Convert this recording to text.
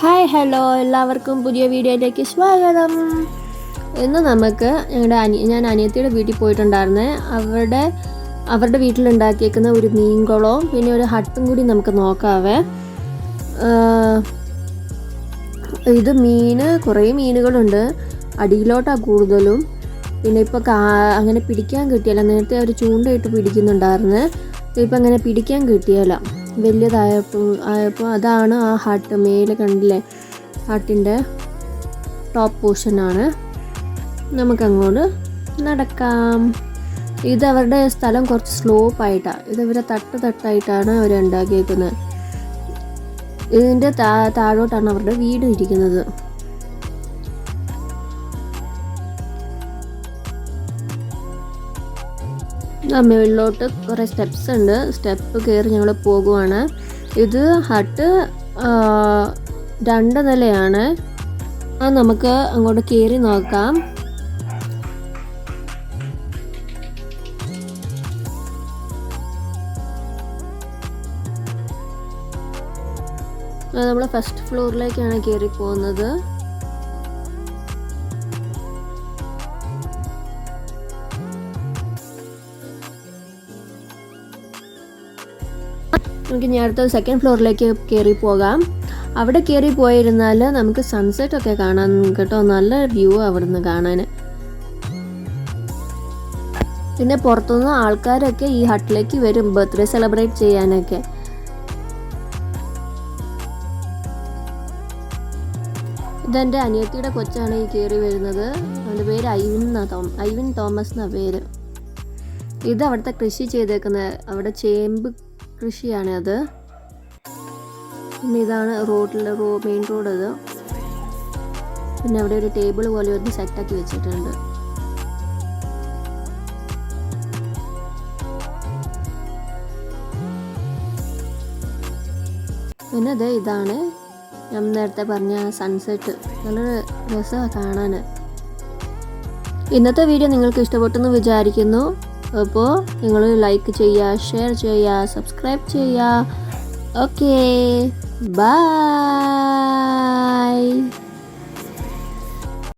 Hi hello എല്ലാവർക്കും പുതിയ വീഡിയോയിലേക്ക് സ്വാഗതം. ഇന്ന് നമുക്ക് ഞാൻ അനിയത്തിയുടെ വീട്ടിൽ പോയിട്ടുണ്ടായിരുന്നേ. അവരുടെ വീട്ടിലുണ്ടാക്കിയേക്കുന്ന ഒരു മീൻകുളവും പിന്നെ ഒരു ഹട്ടും കൂടി നമുക്ക് നോക്കാവേ. ഇത് കുറേ മീനുകളുണ്ട്. അടിയിലോട്ടാണ് കൂടുതലും. പിന്നെ ഇപ്പോൾ അങ്ങനെ പിടിക്കാൻ കിട്ടിയല്ല. നേരത്തെ അവർ ചൂണ്ടയിട്ട് പിടിക്കുന്നുണ്ടായിരുന്നു. ഇപ്പം അങ്ങനെ പിടിക്കാൻ കിട്ടിയല്ല. ആയപ്പോൾ അതാണ് ആ ഹട്ട്. മേലെ കണ്ടില്ലേ, ഹട്ടിൻ്റെ ടോപ്പ് പോർഷനാണ്. നമുക്കങ്ങോട്ട് നടക്കാം. ഇത് അവരുടെ സ്ഥലം കുറച്ച് സ്ലോപ്പായിട്ടാണ്. ഇവരെ തട്ടായിട്ടാണ് അവർ ഉണ്ടാക്കിയേക്കുന്നത്. ഇതിൻ്റെ താഴോട്ടാണ് അവരുടെ വീട് ഇരിക്കുന്നത്. മുകളിലോട്ട് കുറേ സ്റ്റെപ്സ് ഉണ്ട്. സ്റ്റെപ്പ് കയറി ഞങ്ങൾ പോകുവാണ്. ഇത് ഹട്ട് 2 നിലയാണ്. അത് നമുക്ക് അങ്ങോട്ട് കയറി നോക്കാം. നമ്മൾ ഫസ്റ്റ് ഫ്ലോറിലേക്കാണ് കയറി പോകുന്നത്. നമുക്ക് ഇനി അടുത്ത സെക്കൻഡ് ഫ്ലോറിലേക്ക് കയറി പോകാം. അവിടെ കയറി പോയിരുന്നാൽ നമുക്ക് സൺസെറ്റ് ഒക്കെ കാണാൻ കേട്ടോ. നല്ല വ്യൂ അവിടെ നിന്ന് കാണാൻ. പിന്നെ പുറത്തുനിന്ന് ആൾക്കാരൊക്കെ ഈ ഹട്ടിലേക്ക് വരും ബർത്ത്ഡേ സെലിബ്രേറ്റ് ചെയ്യാനൊക്കെ. ഇതെൻ്റെ അനിയത്തിയുടെ കൊച്ചാണ് ഈ കയറി വരുന്നത്. അവൻ്റെ പേര് ഐവിൻ തോമസ് എന്നാണ് പേര്. ഇത് അവിടുത്തെ കൃഷി ചെയ്തേക്കുന്നത്. അവിടെ ചേമ്പ് കൃഷിയാണ് അത്. പിന്നെ ഇതാണ് മെയിൻ റോഡ് അത്. പിന്നെ അവിടെ ഒരു ടേബിൾ പോലെ ഒന്ന് സെറ്റാക്കി വെച്ചിട്ടുണ്ട്. പിന്നെ ഇതാണ് ഞാൻ നേരത്തെ പറഞ്ഞ സൺസെറ്റ്. നല്ല രസമാണ് കാണാൻ. ഇന്നത്തെ വീഡിയോ നിങ്ങൾക്ക് ഇഷ്ടപ്പെട്ടെന്ന് വിചാരിക്കുന്നു. അപ്പോൾ നിങ്ങൾ ലൈക്ക് ചെയ്യുക, ഷെയർ ചെയ്യുക, സബ്സ്ക്രൈബ് ചെയ്യുക. Okay, by.